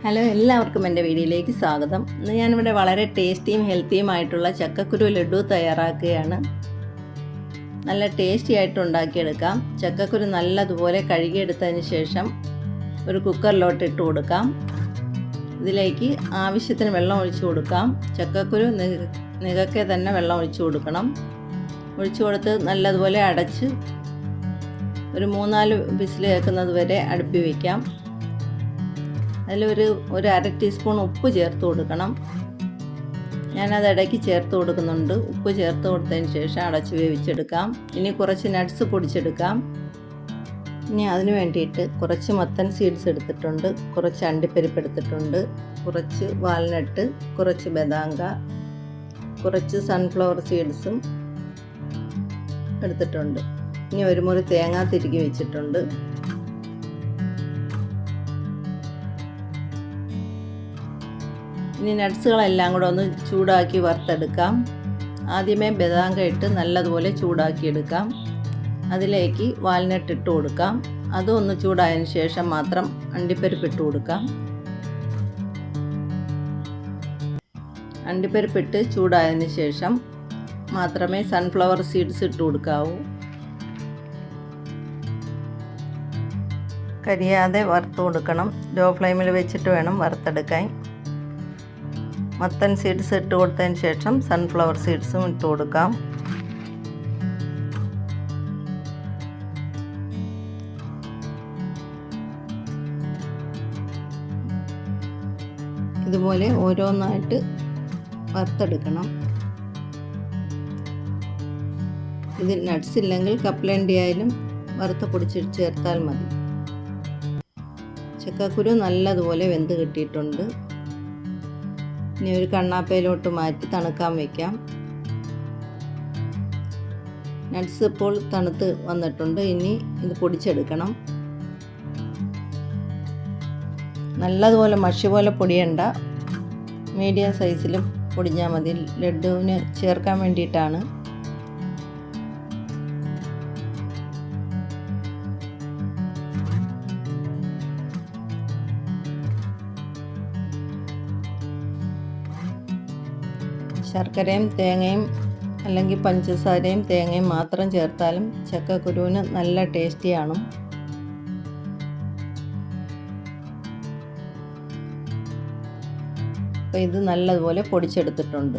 Hello, എല്ലാവർക്കും എൻ്റെ വീഡിയോയിലേക്ക് സ്വാഗതം. ഇന്ന് ഞാനിവിടെ വളരെ ടേസ്റ്റിയും ഹെൽത്തിയുമായിട്ടുള്ള ചക്കക്കുരു ലഡു തയ്യാറാക്കുകയാണ്. നല്ല ടേസ്റ്റി ആയിട്ട് ഉണ്ടാക്കിയെടുക്കാം. ചക്കക്കുരു നല്ലതുപോലെ കഴുകിയെടുത്തതിന് ശേഷം ഒരു കുക്കറിലോട്ട് ഇട്ട് കൊടുക്കാം. ഇതിലേക്ക് ആവശ്യത്തിന് വെള്ളം ഒഴിച്ചു കൊടുക്കാം. ചക്കക്കുരു നികക്കെ തന്നെ വെള്ളം ഒഴിച്ചു കൊടുക്കണം. ഒഴിച്ചു കൊടുത്ത് നല്ലതുപോലെ അടച്ച് ഒരു 3-4 വിസിൽ കേൾക്കുന്നത് വരെ അടുപ്പി വയ്ക്കാം. അതിലൊരു അര ടീസ്പൂൺ ഉപ്പ് ചേർത്ത് കൊടുക്കണം. ഞാനത് ഇടയ്ക്ക് ചേർത്ത് കൊടുക്കുന്നുണ്ട്. ഉപ്പ് ചേർത്ത് കൊടുത്തതിന് ശേഷം അടച്ച് വേവിച്ചെടുക്കാം. ഇനി കുറച്ച് നട്ട്സ് പൊടിച്ചെടുക്കാം. ഇനി അതിന് വേണ്ടിയിട്ട് കുറച്ച് മത്തൻ സീഡ്സ് എടുത്തിട്ടുണ്ട്, കുറച്ച് അണ്ടിപ്പരിപ്പ് എടുത്തിട്ടുണ്ട്, കുറച്ച് വാൽനട്ട്, കുറച്ച് ബദാങ്ക, കുറച്ച് സൺഫ്ലവർ സീഡ്സും എടുത്തിട്ടുണ്ട്. ഇനി ഒരു മുറി തേങ്ങ തിരുകി വെച്ചിട്ടുണ്ട്. ഇനി നട്ട്സുകളെല്ലാം കൂടെ ഒന്ന് ചൂടാക്കി വറുത്തെടുക്കാം. ആദ്യമേ ബദാങ്ക ഇട്ട് നല്ലതുപോലെ ചൂടാക്കിയെടുക്കാം. അതിലേക്ക് വാൽനട്ട് ഇട്ട് കൊടുക്കാം. അതൊന്ന് ചൂടായതിന് ശേഷം മാത്രം അണ്ടിപ്പരിപ്പ് ഇട്ട് കൊടുക്കാം. അണ്ടിപ്പരിപ്പിട്ട് ചൂടായതിന് ശേഷം മാത്രമേ സൺഫ്ലവർ സീഡ്സ് ഇട്ട് കൊടുക്കാവൂ. കരിയാതെ വറുത്ത് കൊടുക്കണം. ലോ ഫ്ലെയിമിൽ വെച്ചിട്ട് വേണം വറുത്തെടുക്കാൻ. മത്തൻ സീഡ്സ് ഇട്ട് കൊടുത്തതിന് ശേഷം സൺഫ്ലവർ സീഡ്സും ഇട്ട് കൊടുക്കാം. ഇതുപോലെ ഓരോന്നായിട്ട് വറുത്തെടുക്കണം. ഇതിൽ നട്ട്സ് ഇല്ലെങ്കിൽ കപ്പലണ്ടി ആയാലും വറുത്ത് പൊടിച്ച് ചേർത്താൽ മതി. ചക്കക്കുരു നല്ലതുപോലെ വെന്ത് കിട്ടിയിട്ടുണ്ട്. ഇനി ഒരു കണ്ണാപ്പയിലോട്ട് മാറ്റി തണുക്കാൻ വയ്ക്കാം. നട്ട്സ് ഇപ്പോൾ തണുത്ത് വന്നിട്ടുണ്ട്. ഇനി ഇത് പൊടിച്ചെടുക്കണം. നല്ലതുപോലെ മഷി പോലെ പൊടിയണ്ട, മീഡിയം സൈസിലും പൊടിഞ്ഞാൽ മതി. ലഡുവിന് ചേർക്കാൻ വേണ്ടിയിട്ടാണ്. ശർക്കരയും തേങ്ങയും അല്ലെങ്കിൽ പഞ്ചസാരയും തേങ്ങയും മാത്രം ചേർത്താലും ചക്കക്കുരുവിന് നല്ല ടേസ്റ്റിയാണ്. അപ്പോൾ ഇത് നല്ലതുപോലെ പൊടിച്ചെടുത്തിട്ടുണ്ട്.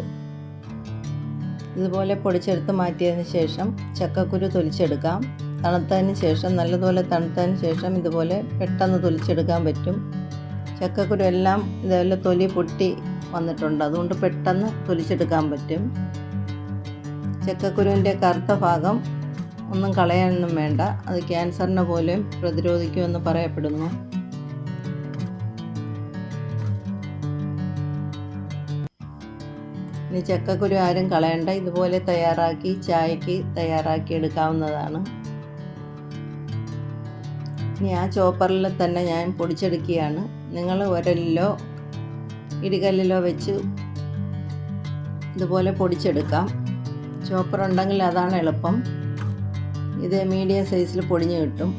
ഇതുപോലെ പൊടിച്ചെടുത്ത് മാറ്റിയതിന് ശേഷം ചക്കക്കുരു തൊലിച്ചെടുക്കാം. തണുത്തതിന് ശേഷം നല്ലതുപോലെ തണുത്തതിന് ശേഷം ഇതുപോലെ പെട്ടെന്ന് തൊലിച്ചെടുക്കാൻ പറ്റും. ചക്കക്കുരു എല്ലാം ഇതേപോലെ തൊലി പൊട്ടി വന്നിട്ടുണ്ട്. അതുകൊണ്ട് പെട്ടെന്ന് തൊലിച്ചെടുക്കാൻ പറ്റും. ചക്കക്കുരുവിൻ്റെ കറുത്ത ഭാഗം ഒന്നും കളയാനൊന്നും വേണ്ട. അത് ക്യാൻസറിനെ പോലും പ്രതിരോധിക്കുമെന്ന് പറയപ്പെടുന്നു. ഇനി ചക്കക്കുരു ആരും കളയണ്ട. ഇതുപോലെ തയ്യാറാക്കി ചായക്ക് തയ്യാറാക്കി എടുക്കാവുന്നതാണ്. ഇനി ആ ചോപ്പറിൽ തന്നെ ഞാൻ പൊടിച്ചെടുക്കുകയാണ്. നിങ്ങൾ ഉരലിലോ ഇടികല്ലിലോ വെച്ച് ഇതുപോലെ പൊടിച്ചെടുക്കാം. ചോപ്പർ ഉണ്ടെങ്കിൽ അതാണ് എളുപ്പം. ഇത് മീഡിയം സൈസിൽ പൊടിഞ്ഞ് കിട്ടും.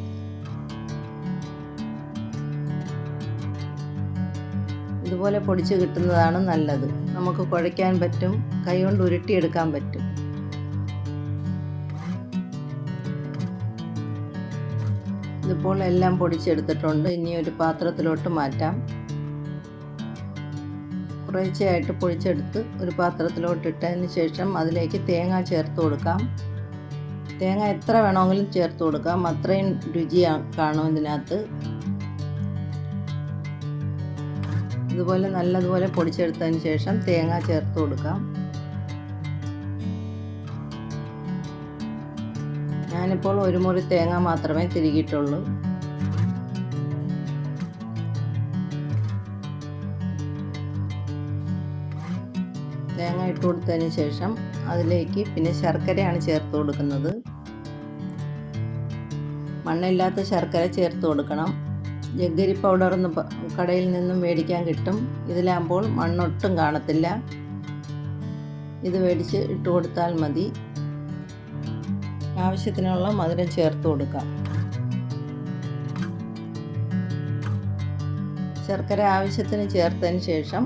ഇതുപോലെ പൊടിച്ച് കിട്ടുന്നതാണ് നല്ലത്. നമുക്ക് കുഴയ്ക്കാൻ പറ്റും, കൈകൊണ്ട് ഉരുട്ടിയെടുക്കാൻ പറ്റും. ഇതിപ്പോൾ എല്ലാം പൊടിച്ചെടുത്തിട്ടുണ്ട്. ഇനി ഒരു പാത്രത്തിലോട്ട് മാറ്റാം. കുറേശ്ശെയായിട്ട് പൊടിച്ചെടുത്ത് ഒരു പാത്രത്തിലോട്ട് ഇട്ടതിന് ശേഷം അതിലേക്ക് തേങ്ങ ചേർത്ത് കൊടുക്കാം. തേങ്ങ എത്ര വേണമെങ്കിലും ചേർത്ത് കൊടുക്കാം. അത്രയും രുചി കാണും ഇതിനകത്ത്. ഇതുപോലെ നല്ലതുപോലെ പൊടിച്ചെടുത്തതിന് ശേഷം തേങ്ങ ചേർത്ത് കൊടുക്കാം. ഞാനിപ്പോൾ ഒരു മുറി തേങ്ങ മാത്രമേ തിരികിയിട്ടുള്ളൂ. തേങ്ങ ഇട്ട് കൊടുത്തതിന് ശേഷം അതിലേക്ക് പിന്നെ ശർക്കരയാണ് ചേർത്ത് കൊടുക്കുന്നത്. മണ്ണില്ലാത്ത ശർക്കര ചേർത്ത് കൊടുക്കണം. ജഗ്ഗരി പൗഡർ കടയിൽ നിന്നും മേടിക്കാൻ കിട്ടും. ഇതിലാകുമ്പോൾ മണ്ണൊട്ടും കാണത്തില്ല. ഇത് മേടിച്ച് ഇട്ട് കൊടുത്താൽ മതി. ആവശ്യത്തിനുള്ള മധുരം ചേർത്ത് കൊടുക്കാം. ശർക്കര ആവശ്യത്തിന് ചേർത്തതിന് ശേഷം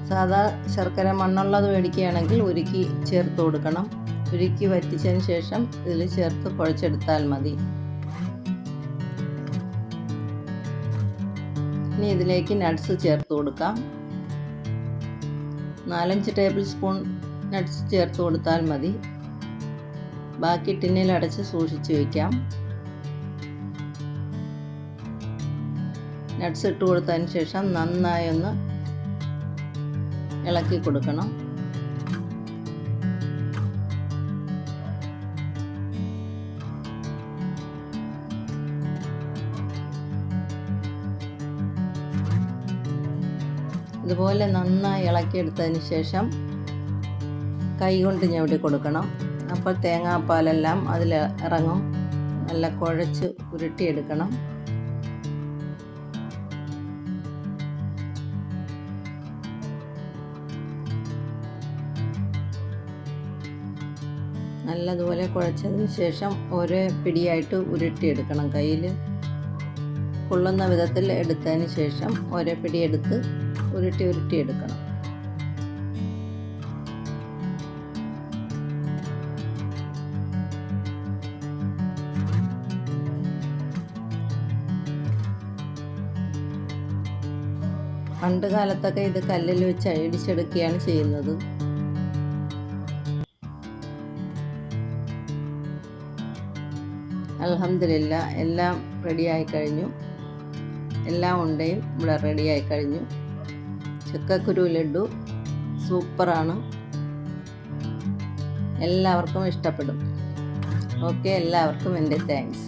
സാധാ ശർക്കര മണ്ണുള്ളത് മേടിക്കുകയാണെങ്കിൽ ഉരുക്കി ചേർത്ത് കൊടുക്കണം. ഉരുക്കി വറ്റിച്ചതിന് ശേഷം ഇതിൽ ചേർത്ത് കുഴച്ചെടുത്താൽ മതി. ഇനി ഇതിലേക്ക് നട്ട്സ് ചേർത്ത് കൊടുക്കാം. 4-5 ടേബിൾ സ്പൂൺ നട്ട്സ് ചേർത്ത് കൊടുത്താൽ മതി. ബാക്കി ടിന്നിൽ അടച്ച് സൂക്ഷിച്ച് വയ്ക്കാം. നട്ട്സ് ഇട്ട് കൊടുത്തതിന് ശേഷം നന്നായി ഒന്ന് ഇളക്കി കൊടുക്കണം. ഇതുപോലെ നന്നായി ഇളക്കിയെടുത്തതിന് ശേഷം കൈ കൊണ്ട് ഞവടി കൊടുക്കണം. അപ്പോൾ തേങ്ങാപ്പാലെല്ലാം അതിൽ ഇറങ്ങും. നല്ല കുഴച്ച് ഉരുട്ടിയെടുക്കണം. നല്ലതുപോലെ കുഴച്ചതിന് ശേഷം ഓരോ പിടിയായിട്ട് ഉരുട്ടിയെടുക്കണം. കയ്യിൽ കൊള്ളുന്ന വിധത്തിൽ എടുത്തതിന് ശേഷം ഓരോ പിടിയെടുത്ത് ഉരുട്ടിയെടുക്കണം. പണ്ട് കാലത്തൊക്കെ ഇത് കല്ലിൽ വെച്ച് ഇടിച്ചെടുക്കുകയാണ് ചെയ്യുന്നത്. അൽഹംദുലില്ലാ എല്ലാം റെഡിയായി കഴിഞ്ഞു. എല്ലാ ഉണ്ടയും ഇവിടെ റെഡിയായി കഴിഞ്ഞു. ചക്കക്കുരു ലഡ്ഡു സൂപ്പറാണ്. എല്ലാവർക്കും ഇഷ്ടപ്പെടും. ഓക്കെ, എല്ലാവർക്കും എൻ്റെ താങ്ക്സ്.